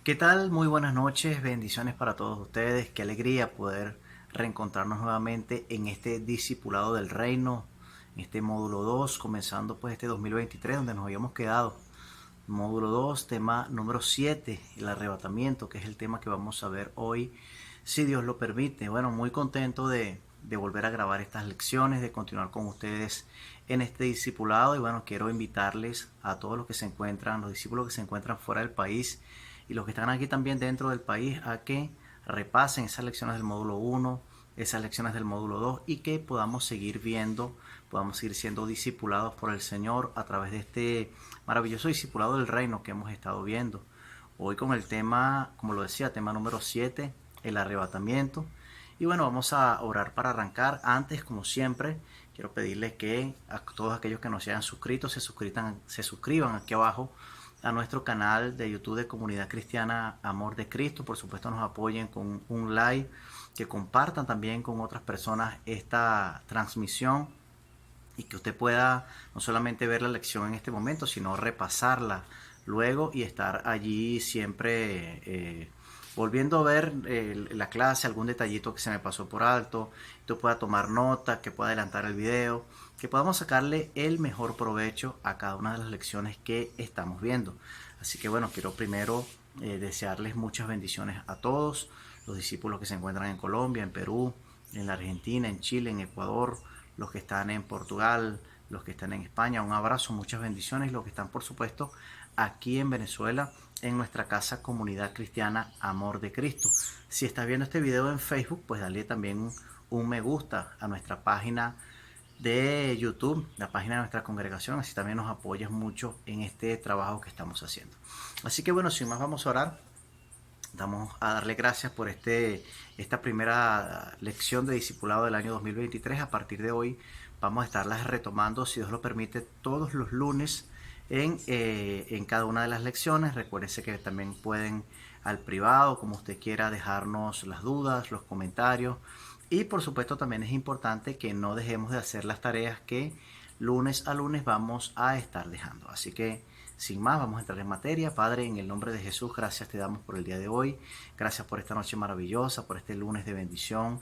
¿Qué tal? Muy buenas noches, bendiciones para todos ustedes. Qué alegría poder reencontrarnos nuevamente en este discipulado del reino, en este módulo 2, comenzando pues este 2023 donde nos habíamos quedado. Módulo 2, tema número 7, el arrebatamiento, que es el tema que vamos a ver hoy, si Dios lo permite. Bueno, muy contento de volver a grabar estas lecciones, de continuar con ustedes en este discipulado. Y bueno, quiero invitarles a todos los que se encuentran, los discípulos que se encuentran fuera del país y los que están aquí también dentro del país, a que repasen esas lecciones del módulo 1, esas lecciones del módulo 2 y que podamos seguir viendo, podamos seguir siendo discipulados por el Señor a través de este maravilloso discipulado del reino que hemos estado viendo. Hoy con el tema, como lo decía, tema número 7, el arrebatamiento. Y bueno, vamos a orar para arrancar. Antes, como siempre, quiero pedirles que a todos aquellos que no se hayan suscrito se suscriban aquí abajo a nuestro canal de YouTube de Comunidad Cristiana Amor de Cristo. Por supuesto, nos apoyen con un like, que compartan también con otras personas esta transmisión y que usted pueda no solamente ver la lección en este momento, sino repasarla luego y estar allí siempre volviendo a ver la clase, algún detallito que se me pasó por alto, que usted pueda tomar nota, que pueda adelantar el video, que podamos sacarle el mejor provecho a cada una de las lecciones que estamos viendo. Así que bueno, quiero primero desearles muchas bendiciones a todos los discípulos que se encuentran en Colombia, en Perú, en la Argentina, en Chile, en Ecuador, los que están en Portugal, los que están en España. Un abrazo, muchas bendiciones. Los que están, por supuesto, aquí en Venezuela, en nuestra casa Comunidad Cristiana Amor de Cristo. Si estás viendo este video en Facebook, pues dale también un me gusta a nuestra página de YouTube, la página de nuestra congregación, así también nos apoyas mucho en este trabajo que estamos haciendo. Así que bueno, sin más vamos a orar. Vamos a darle gracias por esta primera lección de discipulado del año 2023. A partir de hoy vamos a estarlas retomando, si Dios lo permite, todos los lunes en cada una de las lecciones. Recuérdense que también pueden al privado, como usted quiera, dejarnos las dudas, los comentarios. Y por supuesto también es importante que no dejemos de hacer las tareas que lunes a lunes vamos a estar dejando. Así que sin más, vamos a entrar en materia. Padre, en el nombre de Jesús, gracias te damos por el día de hoy. Gracias por esta noche maravillosa, por este lunes de bendición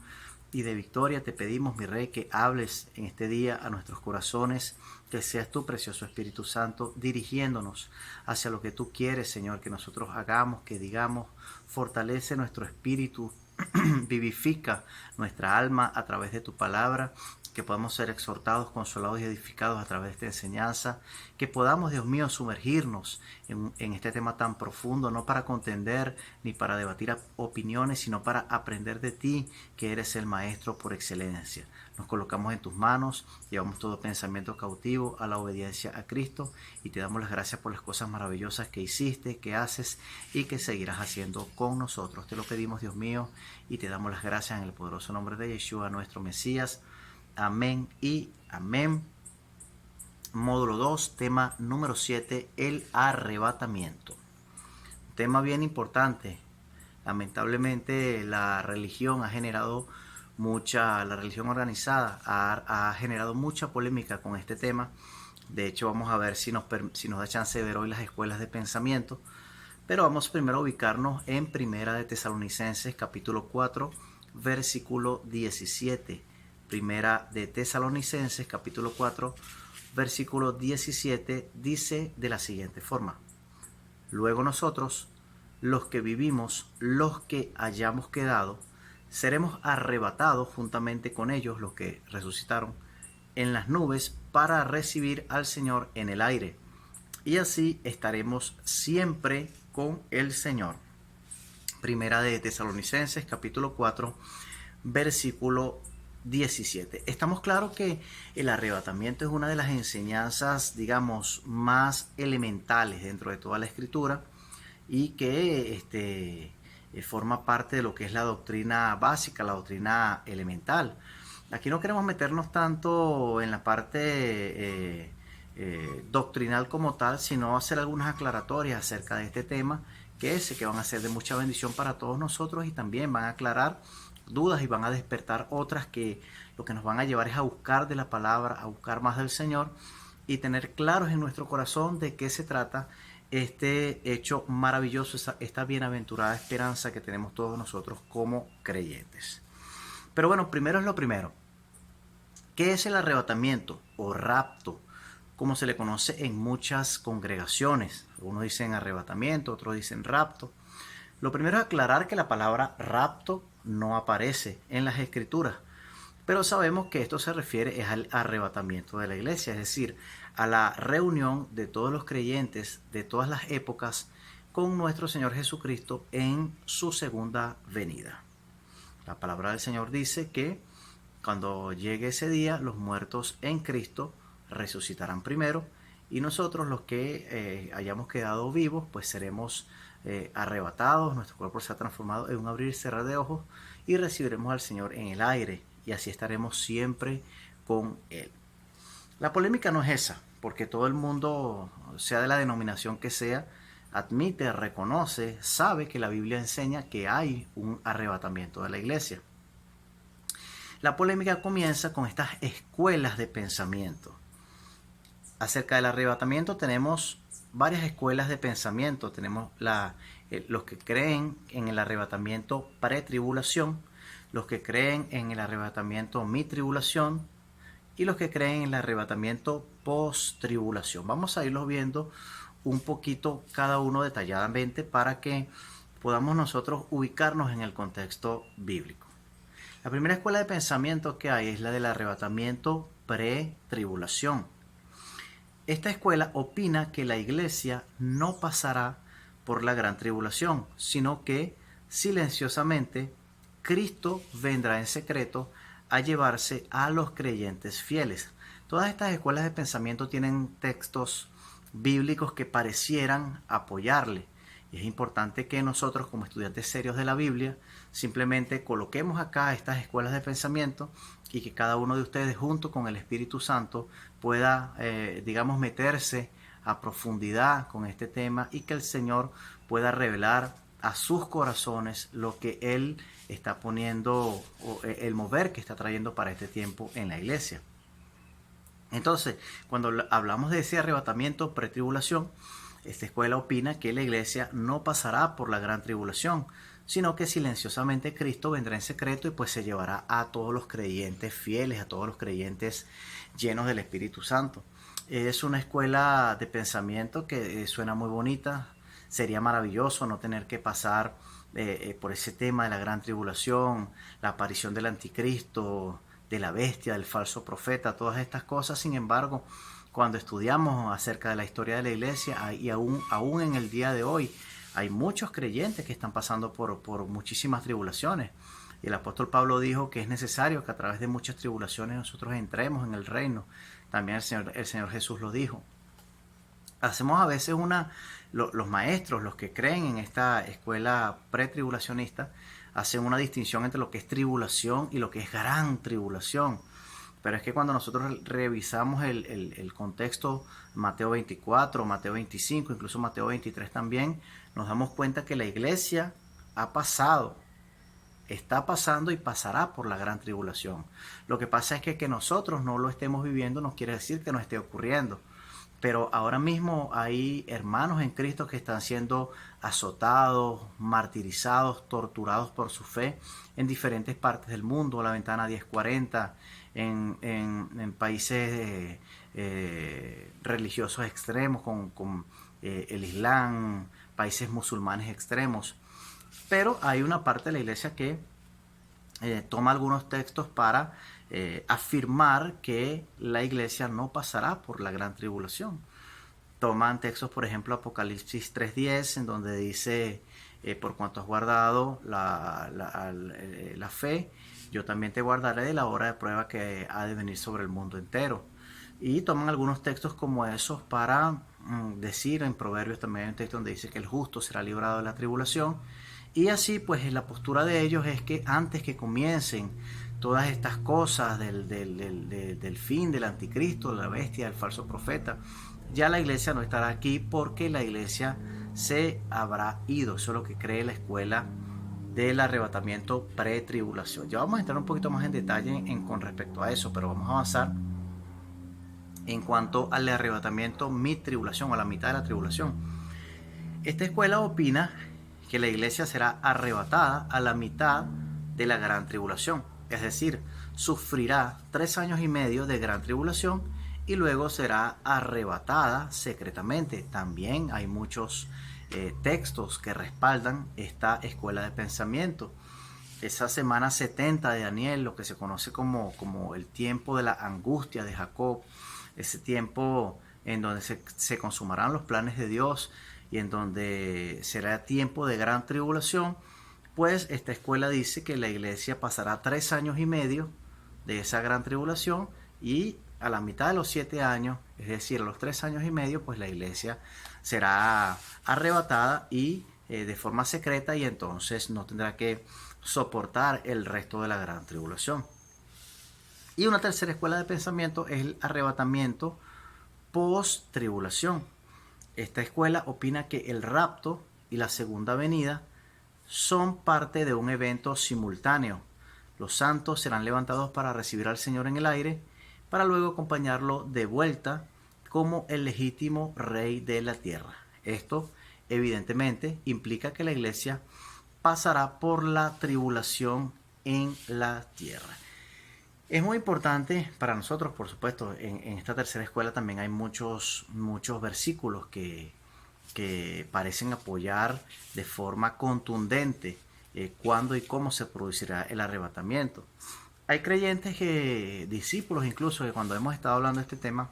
y de victoria. Te pedimos, mi Rey, que hables en este día a nuestros corazones, que seas tu precioso Espíritu Santo dirigiéndonos hacia lo que tú quieres, Señor, que nosotros hagamos, que digamos. Fortalece nuestro espíritu, vivifica nuestra alma a través de tu palabra, que podamos ser exhortados, consolados y edificados a través de esta enseñanza, que podamos, Dios mío, sumergirnos en este tema tan profundo, no para contender ni para debatir opiniones, sino para aprender de ti, que eres el maestro por excelencia. Nos colocamos en tus manos, llevamos todo pensamiento cautivo a la obediencia a Cristo y te damos las gracias por las cosas maravillosas que hiciste, que haces y que seguirás haciendo con nosotros. Te lo pedimos, Dios mío, y te damos las gracias en el poderoso nombre de Yeshua, nuestro Mesías. Amén y amén. Módulo 2, tema número 7, el arrebatamiento. Tema bien importante. Lamentablemente la religión la religión organizada ha generado mucha polémica con este tema. De hecho, vamos a ver si nos da chance de ver hoy las escuelas de pensamiento. Pero vamos primero a ubicarnos en Primera de Tesalonicenses, capítulo 4, versículo 17. Primera de Tesalonicenses, capítulo 4, versículo 17, dice de la siguiente forma: luego nosotros, los que vivimos, los que hayamos quedado, seremos arrebatados juntamente con ellos, los que resucitaron, en las nubes para recibir al Señor en el aire. Y así estaremos siempre con el Señor. Primera de Tesalonicenses, capítulo 4, versículo 17. Estamos claros que el arrebatamiento es una de las enseñanzas, digamos, más elementales dentro de toda la Escritura y que forma parte de lo que es la doctrina básica, la doctrina elemental. Aquí no queremos meternos tanto en la parte doctrinal como tal, sino hacer algunas aclaratorias acerca de este tema que sé que van a ser de mucha bendición para todos nosotros y también van a aclarar dudas y van a despertar otras que lo que nos van a llevar es a buscar de la palabra, a buscar más del Señor y tener claros en nuestro corazón de qué se trata este hecho maravilloso, esta bienaventurada esperanza que tenemos todos nosotros como creyentes. Pero bueno, primero es lo primero. ¿Qué es el arrebatamiento o rapto? Como se le conoce en muchas congregaciones. Algunos dicen arrebatamiento, otros dicen rapto. Lo primero es aclarar que la palabra rapto no aparece en las escrituras, pero sabemos que esto se refiere es al arrebatamiento de la iglesia, es decir, a la reunión de todos los creyentes de todas las épocas con nuestro Señor Jesucristo en su segunda venida. La palabra del Señor dice que cuando llegue ese día, los muertos en Cristo resucitarán primero y nosotros los que hayamos quedado vivos, pues seremos arrebatados, nuestro cuerpo se ha transformado en un abrir y cerrar de ojos y recibiremos al Señor en el aire y así estaremos siempre con Él. La polémica no es esa, porque todo el mundo, sea de la denominación que sea, admite, reconoce, sabe que la Biblia enseña que hay un arrebatamiento de la iglesia. La polémica comienza con estas escuelas de pensamiento. Acerca del arrebatamiento tenemos varias escuelas de pensamiento. Tenemos los que creen en el arrebatamiento pretribulación, los que creen en el arrebatamiento mitribulación y los que creen en el arrebatamiento post-tribulación. Vamos a irlos viendo un poquito cada uno detalladamente para que podamos nosotros ubicarnos en el contexto bíblico. La primera escuela de pensamiento que hay es la del arrebatamiento pre-tribulación. Esta escuela opina que la iglesia no pasará por la gran tribulación, sino que silenciosamente Cristo vendrá en secreto a llevarse a los creyentes fieles. Todas estas escuelas de pensamiento tienen textos bíblicos que parecieran apoyarle. Y es importante que nosotros, como estudiantes serios de la Biblia, simplemente coloquemos acá estas escuelas de pensamiento y que cada uno de ustedes, junto con el Espíritu Santo, pueda, digamos, meterse a profundidad con este tema y que el Señor pueda revelar a sus corazones lo que Él está poniendo, el mover que está trayendo para este tiempo en la iglesia. Entonces, cuando hablamos de ese arrebatamiento pretribulación, esta escuela opina que la iglesia no pasará por la gran tribulación, sino que silenciosamente Cristo vendrá en secreto y pues se llevará a todos los creyentes fieles, a todos los creyentes llenos del Espíritu Santo. Es una escuela de pensamiento que suena muy bonita. Sería maravilloso no tener que pasar por ese tema de la gran tribulación, la aparición del anticristo, de la bestia, del falso profeta, todas estas cosas. Sin embargo, cuando estudiamos acerca de la historia de la iglesia y aún en el día de hoy, hay muchos creyentes que están pasando por muchísimas tribulaciones. Y el apóstol Pablo dijo que es necesario que a través de muchas tribulaciones nosotros entremos en el reino. También el Señor Jesús lo dijo. Hacemos a veces los maestros, los que creen en esta escuela pretribulacionista, hacen una distinción entre lo que es tribulación y lo que es gran tribulación. Pero es que cuando nosotros revisamos el contexto, Mateo 24, Mateo 25, incluso Mateo 23 también, nos damos cuenta que la iglesia ha pasado, está pasando y pasará por la gran tribulación. Lo que pasa es que nosotros no lo estemos viviendo no quiere decir que no esté ocurriendo. Pero ahora mismo hay hermanos en Cristo que están siendo azotados, martirizados, torturados por su fe en diferentes partes del mundo. La Ventana 1040, en países religiosos extremos, con el Islam, países musulmanes extremos. Pero hay una parte de la iglesia que toma algunos textos para afirmar que la iglesia no pasará por la gran tribulación. Toman textos, por ejemplo, Apocalipsis 3:10, en donde dice, por cuanto has guardado la fe, yo también te guardaré de la hora de prueba que ha de venir sobre el mundo entero. Y toman algunos textos como esos para decir, en Proverbios también hay un texto donde dice que el justo será librado de la tribulación. Y así pues la postura de ellos es que antes que comiencen todas estas cosas del fin del anticristo, de la bestia, del falso profeta, ya la iglesia no estará aquí porque la iglesia se habrá ido. Eso es lo que cree la escuela del arrebatamiento pre-tribulación. Ya vamos a entrar un poquito más en detalle con respecto a eso, pero vamos a avanzar en cuanto al arrebatamiento mid-tribulación, o a la mitad de la tribulación. Esta escuela opina que la iglesia será arrebatada a la mitad de la gran tribulación, es decir, sufrirá 3 años y medio de gran tribulación y luego será arrebatada secretamente. También hay muchos textos que respaldan esta escuela de pensamiento. Esa semana 70 de Daniel, lo que se conoce como el tiempo de la angustia de Jacob, ese tiempo en donde se consumarán los planes de Dios y en donde será tiempo de gran tribulación, pues esta escuela dice que la iglesia pasará 3 años y medio de esa gran tribulación y a la mitad de los 7 años, es decir, a los 3 años y medio, pues la iglesia será arrebatada y de forma secreta, y entonces no tendrá que soportar el resto de la gran tribulación. Y una tercera escuela de pensamiento es el arrebatamiento post-tribulación. Esta escuela opina que el rapto y la segunda venida son parte de un evento simultáneo. Los santos serán levantados para recibir al Señor en el aire, para luego acompañarlo de vuelta como el legítimo rey de la tierra. Esto, evidentemente, implica que la iglesia pasará por la tribulación en la tierra. Es muy importante para nosotros, por supuesto, en esta tercera escuela también hay muchos versículos que parecen apoyar de forma contundente cuándo y cómo se producirá el arrebatamiento. Hay creyentes discípulos incluso, que cuando hemos estado hablando de este tema,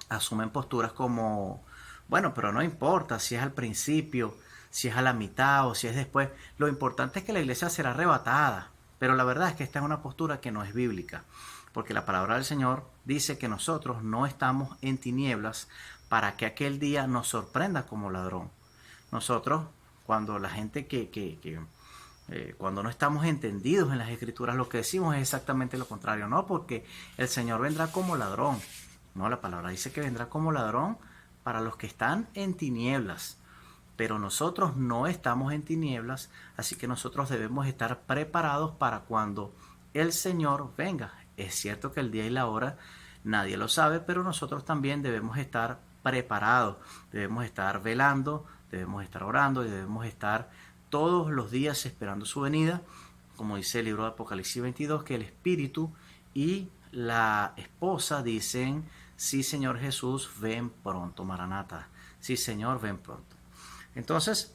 asumen posturas como, bueno, pero no importa si es al principio, si es a la mitad o si es después. Lo importante es que la iglesia será arrebatada. Pero la verdad es que esta es una postura que no es bíblica, porque la palabra del Señor dice que nosotros no estamos en tinieblas para que aquel día nos sorprenda como ladrón. Nosotros, cuando la gente cuando no estamos entendidos en las escrituras, lo que decimos es exactamente lo contrario. No, porque el Señor vendrá como ladrón. No, la palabra dice que vendrá como ladrón para los que están en tinieblas. Pero nosotros no estamos en tinieblas, así que nosotros debemos estar preparados para cuando el Señor venga. Es cierto que el día y la hora nadie lo sabe, pero nosotros también debemos estar preparados, debemos estar velando, debemos estar orando y debemos estar todos los días esperando su venida, como dice el libro de Apocalipsis 22, que el Espíritu y la esposa dicen: sí, Señor Jesús, ven pronto, Maranata. Sí, Señor, ven pronto. Entonces,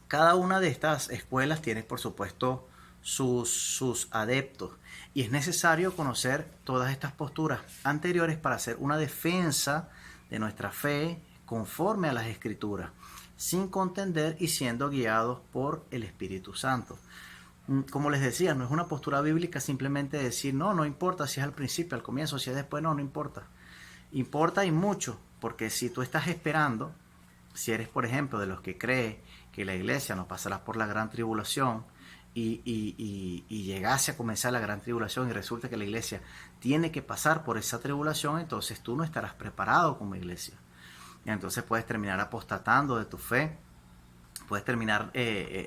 cada una de estas escuelas tiene, por supuesto, sus adeptos, y es necesario conocer todas estas posturas anteriores para hacer una defensa de nuestra fe conforme a las Escrituras, sin contender y siendo guiados por el Espíritu Santo. Como les decía, no es una postura bíblica simplemente decir, no importa si es al principio, al comienzo, si es después, no importa. Importa y mucho, porque si tú estás esperando, si eres, por ejemplo, de los que cree que la iglesia no pasará por la gran tribulación y llegase a comenzar la gran tribulación y resulta que la iglesia tiene que pasar por esa tribulación, entonces tú no estarás preparado como iglesia. Y entonces puedes terminar apostatando de tu fe, puedes terminar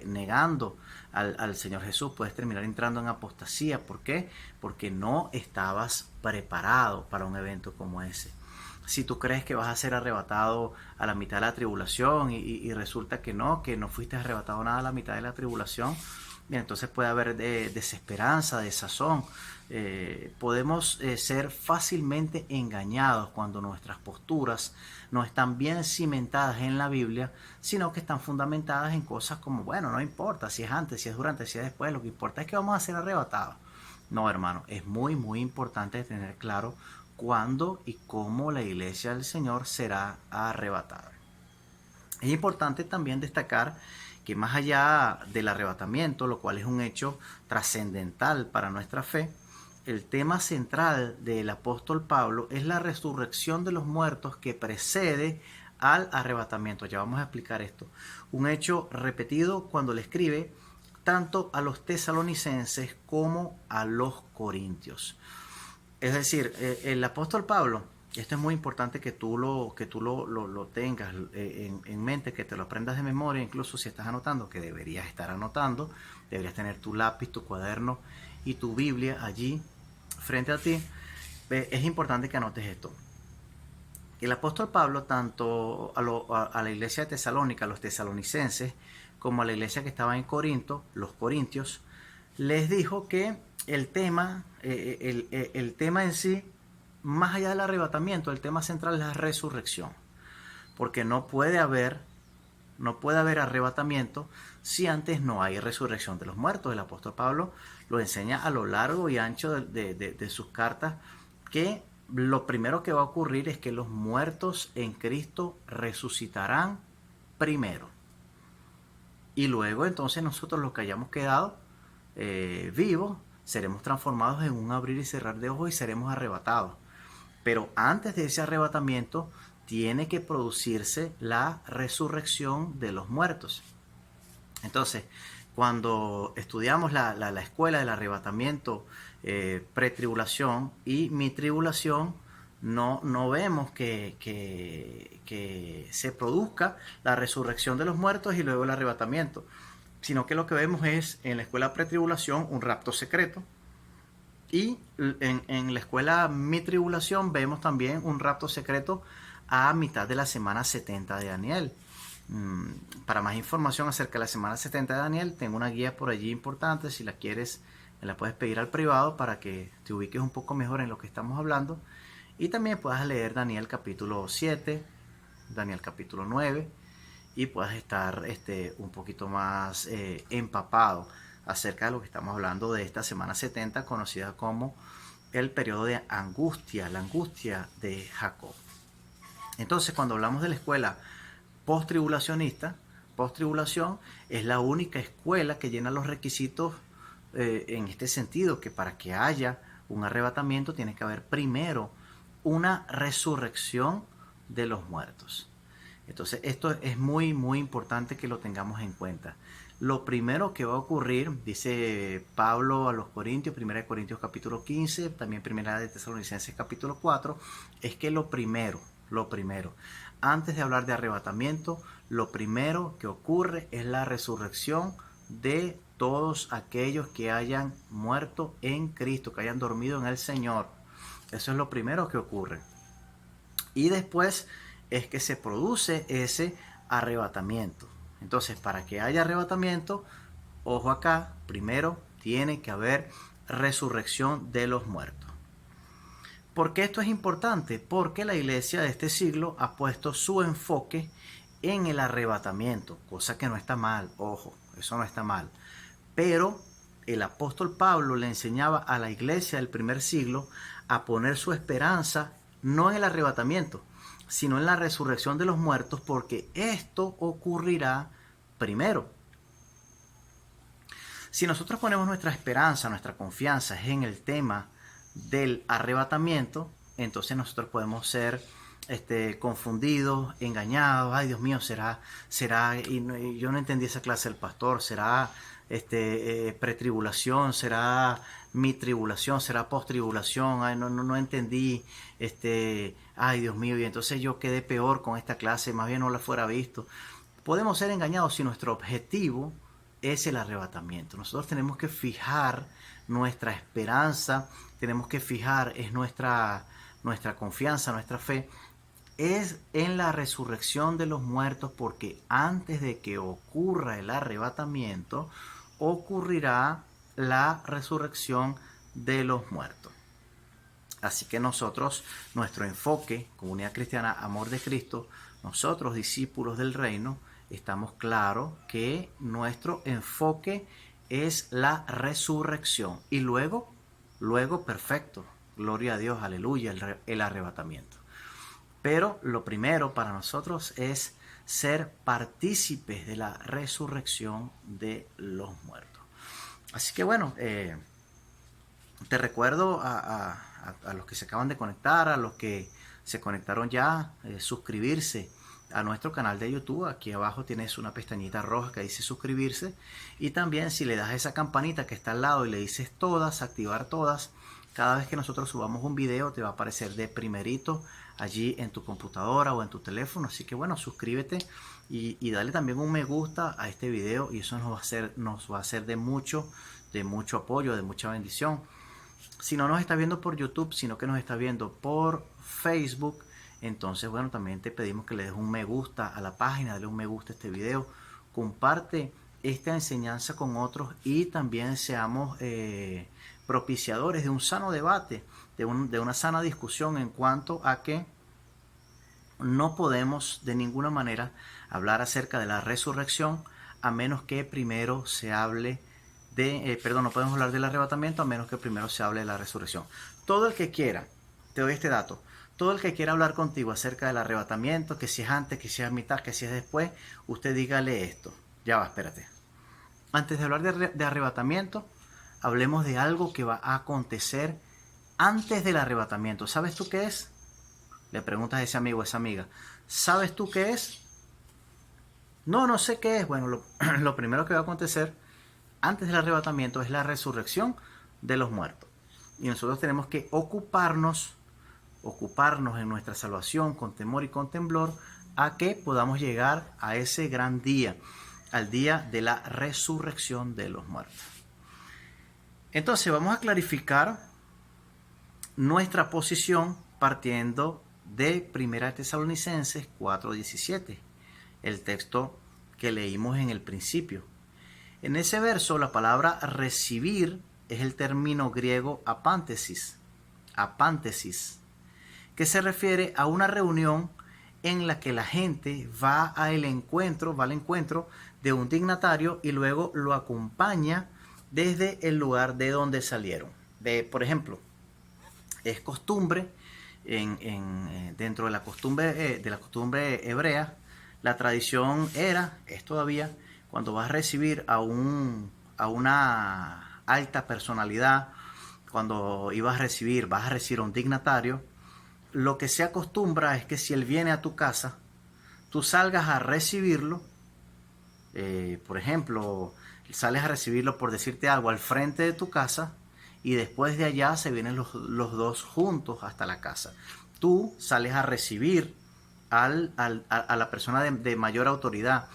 negando al Señor Jesús, puedes terminar entrando en apostasía. ¿Por qué? Porque no estabas preparado para un evento como ese. Si tú crees que vas a ser arrebatado a la mitad de la tribulación y resulta que no fuiste arrebatado nada a la mitad de la tribulación, y entonces puede haber desesperanza, desazón. Podemos ser fácilmente engañados cuando nuestras posturas no están bien cimentadas en la Biblia, sino que están fundamentadas en cosas como, bueno, no importa si es antes, si es durante, si es después, lo que importa es que vamos a ser arrebatados. No, hermano, es muy, muy importante tener claro cuándo y cómo la iglesia del Señor será arrebatada. Es importante también destacar que más allá del arrebatamiento, lo cual es un hecho trascendental para nuestra fe, el tema central del apóstol Pablo es la resurrección de los muertos que precede al arrebatamiento. Ya vamos a explicar esto. Un hecho repetido cuando le escribe tanto a los tesalonicenses como a los corintios. Es decir, el apóstol Pablo, esto es muy importante que tú lo tengas en mente, que te lo aprendas de memoria, incluso si estás anotando, que deberías estar anotando, deberías tener tu lápiz, tu cuaderno y tu Biblia allí frente a ti. Es importante que anotes esto. El apóstol Pablo, tanto a la iglesia de Tesalónica, a los tesalonicenses, como a la iglesia que estaba en Corinto, los corintios, les dijo que el tema en sí, más allá del arrebatamiento, el tema central es la resurrección. Porque no puede haber arrebatamiento si antes no hay resurrección de los muertos. El apóstol Pablo lo enseña a lo largo y ancho de sus cartas, que lo primero que va a ocurrir es que los muertos en Cristo resucitarán primero. Y luego entonces nosotros los que hayamos quedado vivos seremos transformados en un abrir y cerrar de ojos y seremos arrebatados. Pero antes de ese arrebatamiento tiene que producirse la resurrección de los muertos. Entonces, cuando estudiamos la escuela del arrebatamiento, pretribulación y mi tribulación, no vemos que se produzca la resurrección de los muertos y luego el arrebatamiento, sino que lo que vemos es en la escuela pretribulación un rapto secreto, y en la escuela mi tribulación vemos también un rapto secreto a mitad de la semana 70 de Daniel. Para más información acerca de la semana 70 de Daniel, tengo una guía por allí importante. Si la quieres, me la puedes pedir al privado para que te ubiques un poco mejor en lo que estamos hablando. Y también puedas leer Daniel capítulo 7, Daniel capítulo 9, y puedas estar un poquito más empapado acerca de lo que estamos hablando de esta semana 70, conocida como el periodo de angustia, la angustia de Jacob. Entonces, cuando hablamos de la escuela post-tribulacionista, post-tribulación es la única escuela que llena los requisitos en este sentido, que para que haya un arrebatamiento tiene que haber primero una resurrección de los muertos. Entonces, esto es muy, muy importante que lo tengamos en cuenta. Lo primero que va a ocurrir, dice Pablo a los Corintios, 1 Corintios capítulo 15, también 1 de Tesalonicenses capítulo 4, es que lo primero, antes de hablar de arrebatamiento, lo primero que ocurre es la resurrección de todos aquellos que hayan muerto en Cristo, que hayan dormido en el Señor. Eso es lo primero que ocurre. Y después es que se produce ese arrebatamiento. Entonces, para que haya arrebatamiento, ojo acá, primero tiene que haber resurrección de los muertos. ¿Por qué esto es importante? Porque la iglesia de este siglo ha puesto su enfoque en el arrebatamiento, cosa que no está mal, ojo, eso no está mal. Pero el apóstol Pablo le enseñaba a la iglesia del primer siglo a poner su esperanza no en el arrebatamiento, sino en la resurrección de los muertos, porque esto ocurrirá primero. Si nosotros ponemos nuestra esperanza, nuestra confianza en el tema del arrebatamiento, entonces nosotros podemos ser confundidos, engañados. Ay, Dios mío, será, y yo no entendí esa clase del pastor, será pretribulación, será mi tribulación, será postribulación, ay, no entendí, ay, Dios mío, y entonces yo quedé peor con esta clase, más bien no la fuera visto. Podemos ser engañados si nuestro objetivo es el arrebatamiento. Nosotros tenemos que fijar nuestra esperanza, tenemos que fijar, es nuestra confianza, nuestra fe, es en la resurrección de los muertos, porque antes de que ocurra el arrebatamiento, ocurrirá la resurrección de los muertos. Así que nosotros, nuestro enfoque, Comunidad Cristiana Amor de Cristo, nosotros discípulos del reino, estamos claros que nuestro enfoque es la resurrección. Y luego, perfecto, gloria a Dios, aleluya, el arrebatamiento. Pero lo primero para nosotros es ser partícipes de la resurrección de los muertos. Así que bueno, te recuerdo a los que se acaban de conectar, a los que se conectaron ya, suscribirse a nuestro canal de YouTube. Aquí abajo tienes una pestañita roja que dice suscribirse, y también si le das a esa campanita que está al lado y le dices todas, activar todas, cada vez que nosotros subamos un video te va a aparecer de primerito allí en tu computadora o en tu teléfono. Así que bueno, suscríbete y dale también un me gusta a este video, y eso nos va a ser de mucho apoyo, de mucha bendición. Si no nos está viendo por YouTube, sino que nos está viendo por Facebook, Entonces, bueno, también te pedimos que le des un me gusta a la página, dale un me gusta a este video, comparte esta enseñanza con otros y también seamos propiciadores de un sano debate, de una sana discusión en cuanto a que no podemos de ninguna manera hablar acerca de la resurrección a menos que primero se hable no podemos hablar del arrebatamiento a menos que primero se hable de la resurrección. Todo el que quiera, te doy este dato, todo el que quiera hablar contigo acerca del arrebatamiento, que si es antes, que si es a mitad, que si es después, usted dígale esto. Ya va, espérate. Antes de hablar de arrebatamiento, hablemos de algo que va a acontecer antes del arrebatamiento. ¿Sabes tú qué es? Le preguntas a ese amigo o esa amiga, ¿sabes tú qué es? No, no sé qué es. Bueno, lo primero que va a acontecer antes del arrebatamiento es la resurrección de los muertos. Y nosotros tenemos que ocuparnos en nuestra salvación con temor y con temblor a que podamos llegar a ese gran día, al día de la resurrección de los muertos. Entonces vamos a clarificar nuestra posición partiendo de 1 Tesalonicenses 4:17, el texto que leímos en el principio. En ese verso la palabra recibir es el término griego apántesis, que se refiere a una reunión en la que la gente va al encuentro de un dignatario y luego lo acompaña desde el lugar de donde salieron. Por ejemplo, es costumbre dentro de la costumbre hebrea, la tradición es todavía cuando vas a recibir a una alta personalidad, cuando vas a recibir a un dignatario, lo que se acostumbra es que si él viene a tu casa, tú salgas a recibirlo. Por ejemplo, sales a recibirlo, por decirte algo, al frente de tu casa, y después de allá se vienen los dos juntos hasta la casa. Tú sales a recibir a la persona de mayor autoridad,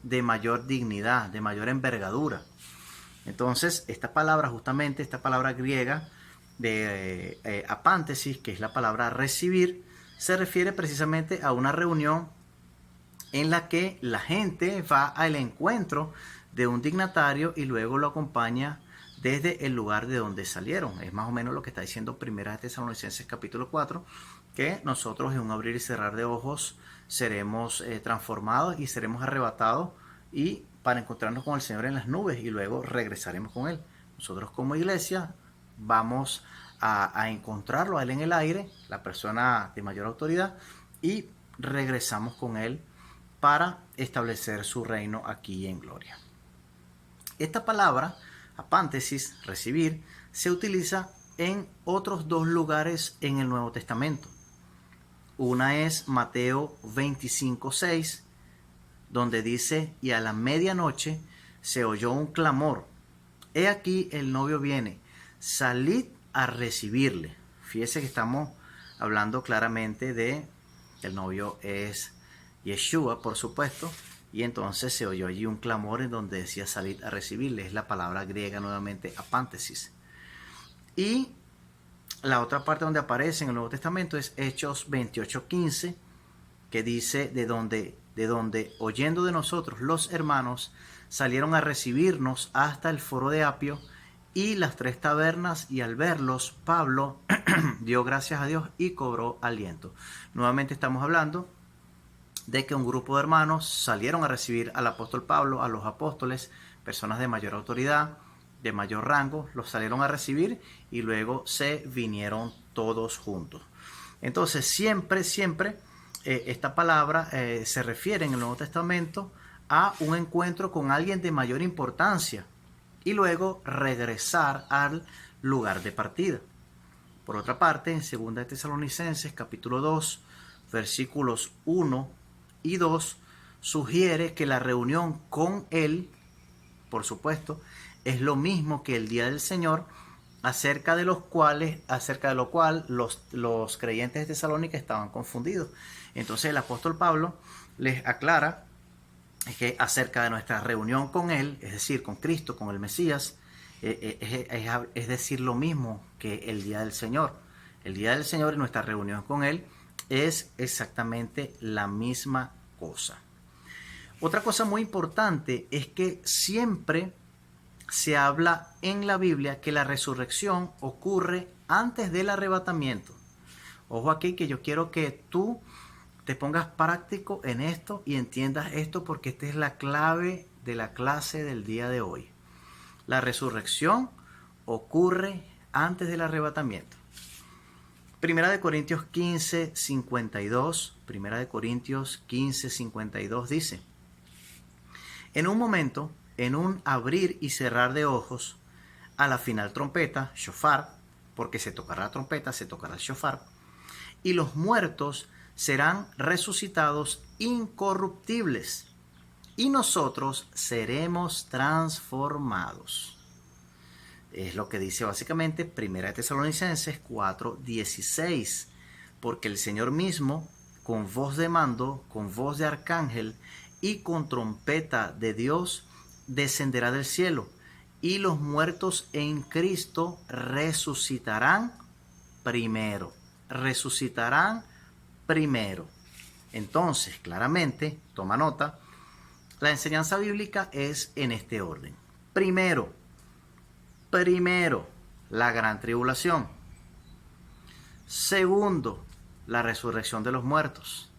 de mayor dignidad, de mayor envergadura. Entonces, esta palabra griega de apántesis, que es la palabra recibir, se refiere precisamente a una reunión en la que la gente va al encuentro de un dignatario y luego lo acompaña desde el lugar de donde salieron. Es más o menos lo que está diciendo 1 Tesalonicenses capítulo 4, que nosotros en un abrir y cerrar de ojos seremos transformados y seremos arrebatados y para encontrarnos con el Señor en las nubes y luego regresaremos con Él. Nosotros como iglesia vamos a encontrarlo a Él en el aire, la persona de mayor autoridad, y regresamos con Él para establecer su reino aquí en gloria. Esta palabra, apántesis, recibir, se utiliza en otros dos lugares en el Nuevo Testamento. Una es Mateo 25:6, donde dice, y a la medianoche se oyó un clamor, he aquí el novio viene, salid a recibirle. Fíjese que estamos hablando claramente de que el novio es Yeshua, por supuesto, y entonces se oyó allí un clamor en donde decía salid a recibirle. Es la palabra griega nuevamente apántesis. Y la otra parte donde aparece en el Nuevo Testamento es Hechos 28:15, que dice de donde oyendo de nosotros los hermanos salieron a recibirnos hasta el foro de Apio y las 3 tabernas, y al verlos Pablo dio gracias a Dios y cobró aliento. Nuevamente estamos hablando de que un grupo de hermanos salieron a recibir al apóstol Pablo, a los apóstoles, personas de mayor autoridad, de mayor rango, los salieron a recibir y luego se vinieron todos juntos. Entonces siempre esta palabra se refiere en el Nuevo Testamento a un encuentro con alguien de mayor importancia y luego regresar al lugar de partida. Por otra parte, en 2 Tesalonicenses capítulo 2, versículos 1 y 2, sugiere que la reunión con Él, por supuesto, es lo mismo que el día del Señor, acerca de lo cual los creyentes de Tesalónica estaban confundidos. Entonces el apóstol Pablo les aclara que acerca de nuestra reunión con Él, es decir, con Cristo, con el Mesías, es decir, lo mismo que el día del Señor. El día del Señor y nuestra reunión con Él es exactamente la misma cosa. Otra cosa muy importante es que siempre se habla en la Biblia que la resurrección ocurre antes del arrebatamiento. Ojo aquí que yo quiero que tú te pongas práctico en esto y entiendas esto porque esta es la clave de la clase del día de hoy. La resurrección ocurre antes del arrebatamiento. Primera de Corintios 15, 52. Primera de Corintios 15, 52 dice: en un momento, en un abrir y cerrar de ojos, a la final trompeta, shofar, porque se tocará la trompeta, se tocará el shofar, y los muertos serán resucitados incorruptibles, y nosotros seremos transformados. Es lo que dice básicamente Primera de Tesalonicenses 4:16, porque el Señor mismo, con voz de mando, con voz de arcángel y con trompeta de Dios, descenderá del cielo, y los muertos en Cristo resucitarán primero. Resucitarán primero. Entonces, claramente, toma nota, la enseñanza bíblica es en este orden. Primero, la gran tribulación. Segundo, la resurrección de los muertos.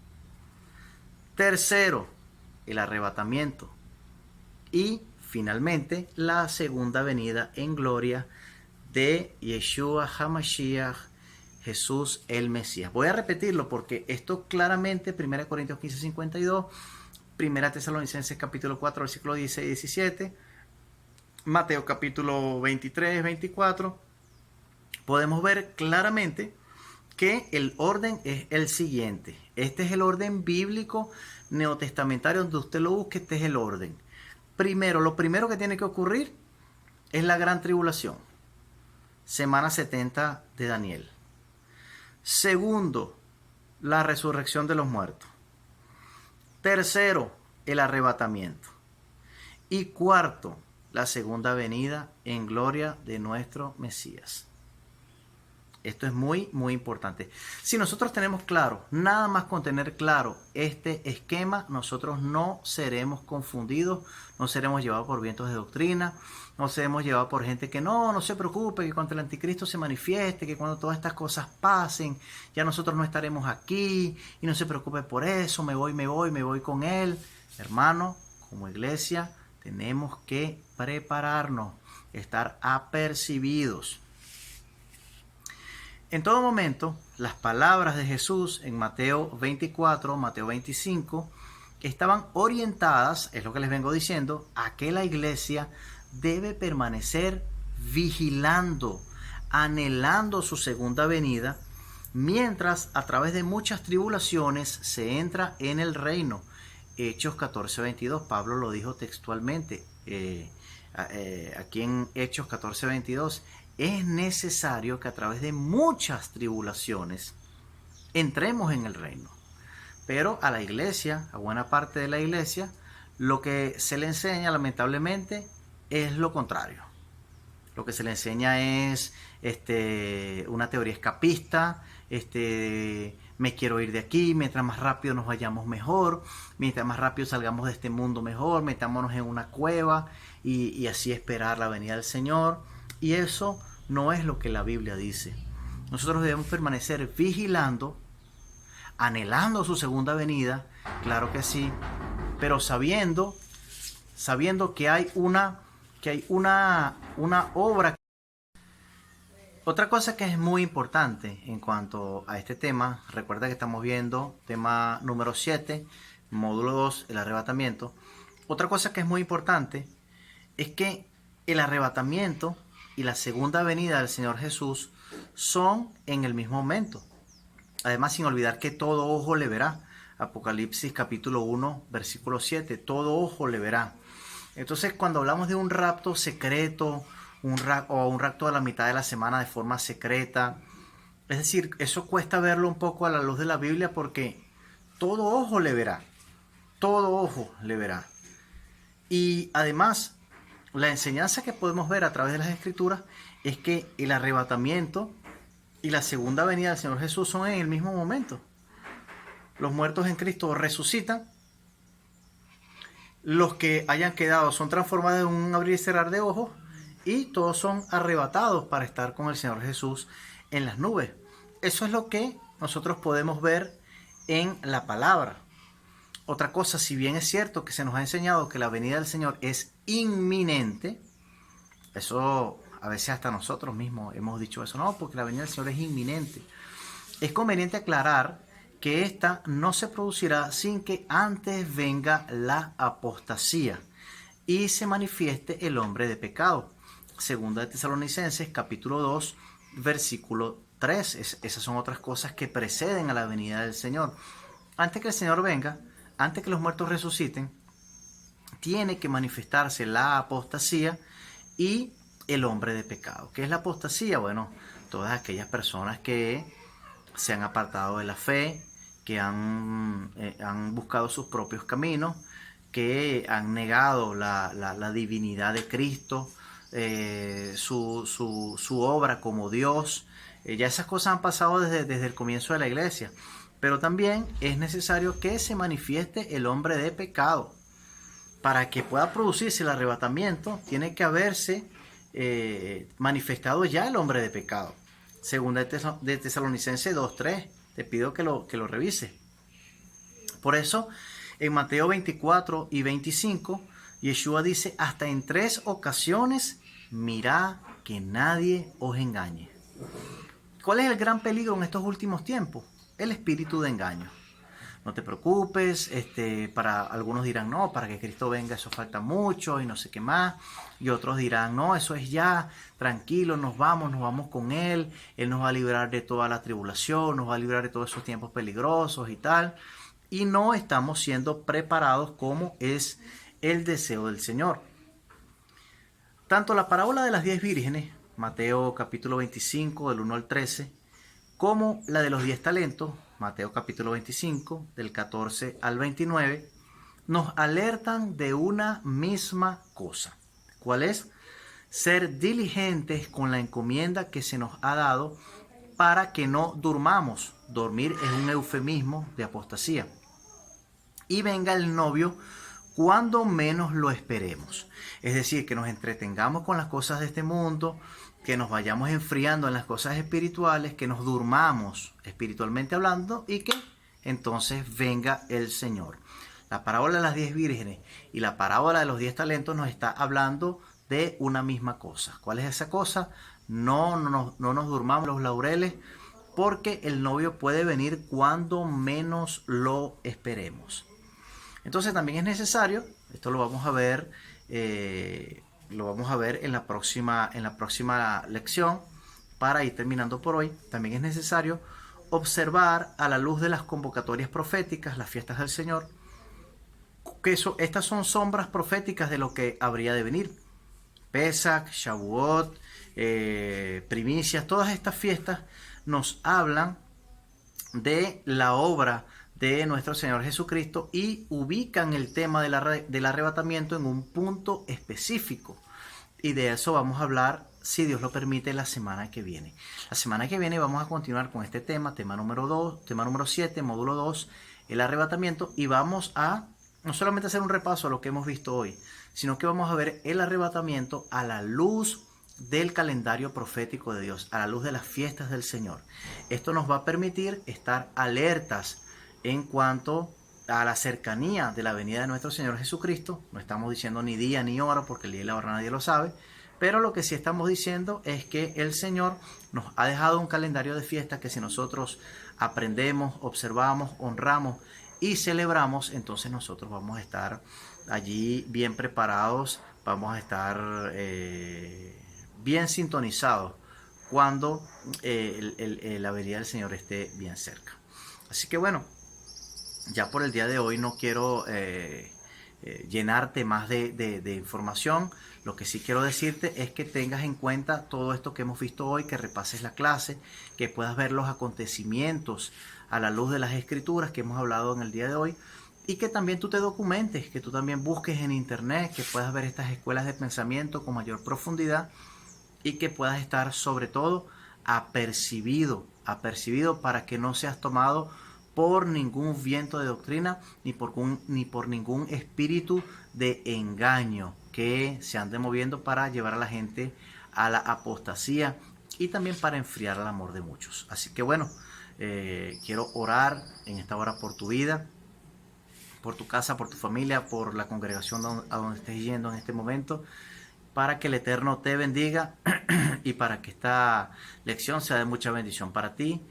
Tercero, el arrebatamiento. Y finalmente, la segunda venida en gloria de Yeshua HaMashiach, Jesús el Mesías. Voy a repetirlo porque esto claramente, 1 Corintios 15, 52, 1 Tesalonicenses capítulo 4, versículo 16 y 17, Mateo capítulo 23, 24, podemos ver claramente que el orden es el siguiente. Este es el orden bíblico neotestamentario, donde usted lo busque, este es el orden. Primero, lo primero que tiene que ocurrir es la gran tribulación, semana 70 de Daniel. Segundo, la resurrección de los muertos. Tercero, el arrebatamiento. Y cuarto, la segunda venida en gloria de nuestro Mesías. Esto es muy, muy importante. Si nosotros tenemos claro, nada más con tener claro este esquema, nosotros no seremos confundidos, no seremos llevados por vientos de doctrina, no seremos llevados por gente que no se preocupe, que cuando el anticristo se manifieste, que cuando todas estas cosas pasen, ya nosotros no estaremos aquí y no se preocupe por eso, me voy con él. Hermano, como iglesia tenemos que prepararnos, estar apercibidos. En todo momento, las palabras de Jesús en Mateo 24, Mateo 25, estaban orientadas, es lo que les vengo diciendo, a que la iglesia debe permanecer vigilando, anhelando su segunda venida, mientras a través de muchas tribulaciones se entra en el reino. Hechos 14, 22, Pablo lo dijo textualmente, aquí en Hechos 14, 22, es necesario que a través de muchas tribulaciones entremos en el reino. Pero a la iglesia, a buena parte de la iglesia, lo que se le enseña lamentablemente es lo contrario. Lo que se le enseña es una teoría escapista, me quiero ir de aquí, mientras más rápido nos vayamos mejor, mientras más rápido salgamos de este mundo mejor, metámonos en una cueva y así esperar la venida del Señor. Y eso no es lo que la Biblia dice. Nosotros debemos permanecer vigilando, anhelando su segunda venida, claro que sí, pero sabiendo que hay una obra. Otra cosa que es muy importante en cuanto a este tema, recuerda que estamos viendo tema número 7, módulo 2, el arrebatamiento. Otra cosa que es muy importante es que el arrebatamiento y la segunda venida del Señor Jesús son en el mismo momento. Además, sin olvidar que todo ojo le verá. Apocalipsis capítulo 1, versículo 7, todo ojo le verá. Entonces, cuando hablamos de un rapto secreto, un rapto a la mitad de la semana de forma secreta, es decir, eso cuesta verlo un poco a la luz de la Biblia porque todo ojo le verá. Todo ojo le verá. Y además, la enseñanza que podemos ver a través de las Escrituras es que el arrebatamiento y la segunda venida del Señor Jesús son en el mismo momento. los muertos en Cristo resucitan, los que hayan quedado son transformados en un abrir y cerrar de ojos, y todos son arrebatados para estar con el Señor Jesús en las nubes. Eso es lo que nosotros podemos ver en la palabra. Otra cosa, si bien es cierto que se nos ha enseñado que la venida del Señor es inminente, eso a veces hasta nosotros mismos hemos dicho eso, no, porque la venida del Señor es inminente. Es conveniente aclarar que esta no se producirá sin que antes venga la apostasía y se manifieste el hombre de pecado. Segunda de Tesalonicenses, capítulo 2, versículo 3. Esas son otras cosas que preceden a la venida del Señor. Antes que el Señor venga, antes que los muertos resuciten, tiene que manifestarse la apostasía y el hombre de pecado. ¿Qué es la apostasía? Bueno, todas aquellas personas que se han apartado de la fe, que han buscado sus propios caminos, que han negado la divinidad de Cristo, su obra como Dios. Ya esas cosas han pasado desde el comienzo de la iglesia. Pero también es necesario que se manifieste el hombre de pecado. Para que pueda producirse el arrebatamiento, tiene que haberse manifestado ya el hombre de pecado. Segunda de Tesalonicenses 2:3. Te pido que lo revises. Por eso, en Mateo 24 y 25, Yeshua dice: hasta en 3 ocasiones, mirad que nadie os engañe. ¿Cuál es el gran peligro en estos últimos tiempos? El espíritu de engaño. No te preocupes, para algunos dirán, no, para que Cristo venga eso falta mucho y no sé qué más. Y otros dirán, no, eso es ya, tranquilo, nos vamos con Él. Él nos va a librar de toda la tribulación, nos va a librar de todos esos tiempos peligrosos y tal. Y no estamos siendo preparados como es el deseo del Señor. Tanto la parábola de las 10 vírgenes, Mateo capítulo 25, del 1 al 13, como la de los 10 talentos, Mateo capítulo 25, del 14 al 29, nos alertan de una misma cosa. ¿Cuál es? Ser diligentes con la encomienda que se nos ha dado para que no durmamos. Dormir es un eufemismo de apostasía. Y venga el novio cuando menos lo esperemos. Es decir, que nos entretengamos con las cosas de este mundo, que nos vayamos enfriando en las cosas espirituales, que nos durmamos espiritualmente hablando y que entonces venga el Señor. La parábola de las 10 vírgenes y la parábola de los 10 talentos nos está hablando de una misma cosa. ¿Cuál es esa cosa? No nos durmamos los laureles, porque el novio puede venir cuando menos lo esperemos. Entonces también es necesario, esto lo vamos a ver en la próxima lección, para ir terminando por hoy. También es necesario observar a la luz de las convocatorias proféticas, las fiestas del Señor, que estas son sombras proféticas de lo que habría de venir. Pesach, Shavuot, primicias, todas estas fiestas nos hablan de la obra de nuestro Señor Jesucristo y ubican el tema del arrebatamiento en un punto específico. Y de eso vamos a hablar, si Dios lo permite, la semana que viene. La semana que viene vamos a continuar con este tema número 7, módulo 2, el arrebatamiento, y vamos a no solamente hacer un repaso a lo que hemos visto hoy, sino que vamos a ver el arrebatamiento a la luz del calendario profético de Dios, a la luz de las fiestas del Señor. Esto nos va a permitir estar alertas en cuanto a la cercanía de la venida de nuestro Señor Jesucristo. No estamos diciendo ni día ni hora, porque el día y la hora nadie lo sabe, pero lo que sí estamos diciendo es que el Señor nos ha dejado un calendario de fiestas que si nosotros aprendemos, observamos, honramos y celebramos, entonces nosotros vamos a estar allí bien preparados, vamos a estar bien sintonizados cuando la venida del Señor esté bien cerca. Así que bueno, ya por el día de hoy no quiero llenarte más de información. Lo que sí quiero decirte es que tengas en cuenta todo esto que hemos visto hoy, que repases la clase, que puedas ver los acontecimientos a la luz de las escrituras que hemos hablado en el día de hoy, y que también tú te documentes, que tú también busques en internet, que puedas ver estas escuelas de pensamiento con mayor profundidad y que puedas estar sobre todo apercibido para que no seas tomado por ningún viento de doctrina, ni por ningún espíritu de engaño que se ande moviendo para llevar a la gente a la apostasía y también para enfriar el amor de muchos. Así que bueno, quiero orar en esta hora por tu vida, por tu casa, por tu familia, por la congregación a donde estés yendo en este momento, para que el Eterno te bendiga y para que esta lección sea de mucha bendición para ti.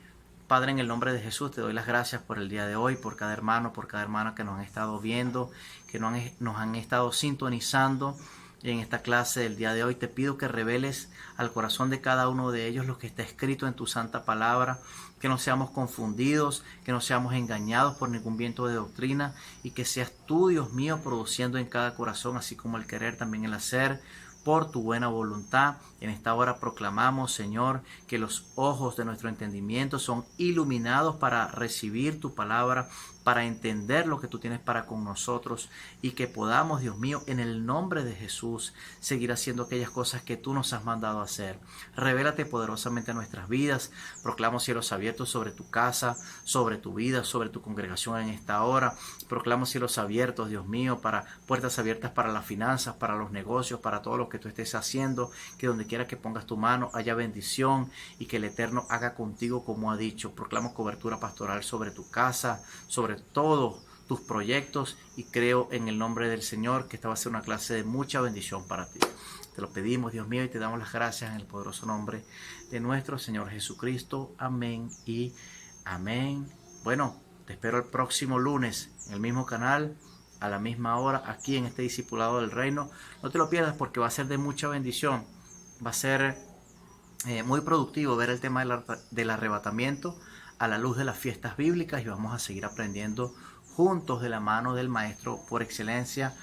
Padre, en el nombre de Jesús, te doy las gracias por el día de hoy, por cada hermano, por cada hermana que nos han estado viendo, que nos han estado sintonizando en esta clase del día de hoy. Te pido que reveles al corazón de cada uno de ellos lo que está escrito en tu santa palabra, que no seamos confundidos, que no seamos engañados por ningún viento de doctrina y que seas tú, Dios mío, produciendo en cada corazón, así como el querer, también el hacer, por tu buena voluntad. En esta hora proclamamos, Señor, que los ojos de nuestro entendimiento son iluminados para recibir tu palabra, para entender lo que tú tienes para con nosotros y que podamos, Dios mío, en el nombre de Jesús, seguir haciendo aquellas cosas que tú nos has mandado a hacer. Revélate poderosamente a nuestras vidas. Proclamo cielos abiertos sobre tu casa, sobre tu vida, sobre tu congregación en esta hora. Proclamo cielos abiertos, Dios mío, para puertas abiertas para las finanzas, para los negocios, para todo lo que tú estés haciendo, que donde quiera que pongas tu mano haya bendición y que el Eterno haga contigo como ha dicho. Proclamo cobertura pastoral sobre tu casa, sobre todos tus proyectos y creo en el nombre del Señor que esta va a ser una clase de mucha bendición para ti. Te lo pedimos, Dios mío, y te damos las gracias en el poderoso nombre de nuestro Señor Jesucristo. Amén y amén. Bueno, te espero el próximo lunes en el mismo canal, a la misma hora, aquí en este Discipulado del Reino. No te lo pierdas porque va a ser de mucha bendición. Va a ser muy productivo ver el tema del arrebatamiento a la luz de las fiestas bíblicas y vamos a seguir aprendiendo juntos de la mano del Maestro por excelencia,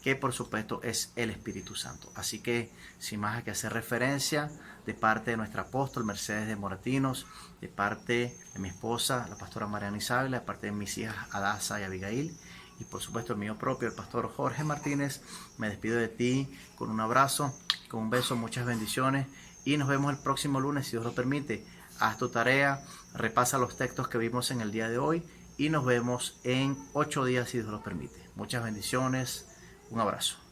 que por supuesto es el Espíritu Santo. Así que sin más que hacer referencia, de parte de nuestra apóstol Mercedes de Moratinos, de parte de mi esposa, la pastora Mariana Isabel, de parte de mis hijas Adasa y Abigail, y por supuesto el mío propio, el pastor Jorge Martínez, me despido de ti con un abrazo, con un beso, muchas bendiciones y nos vemos el próximo lunes si Dios lo permite. Haz tu tarea, repasa los textos que vimos en el día de hoy y nos vemos en 8 días si Dios lo permite. Muchas bendiciones, un abrazo.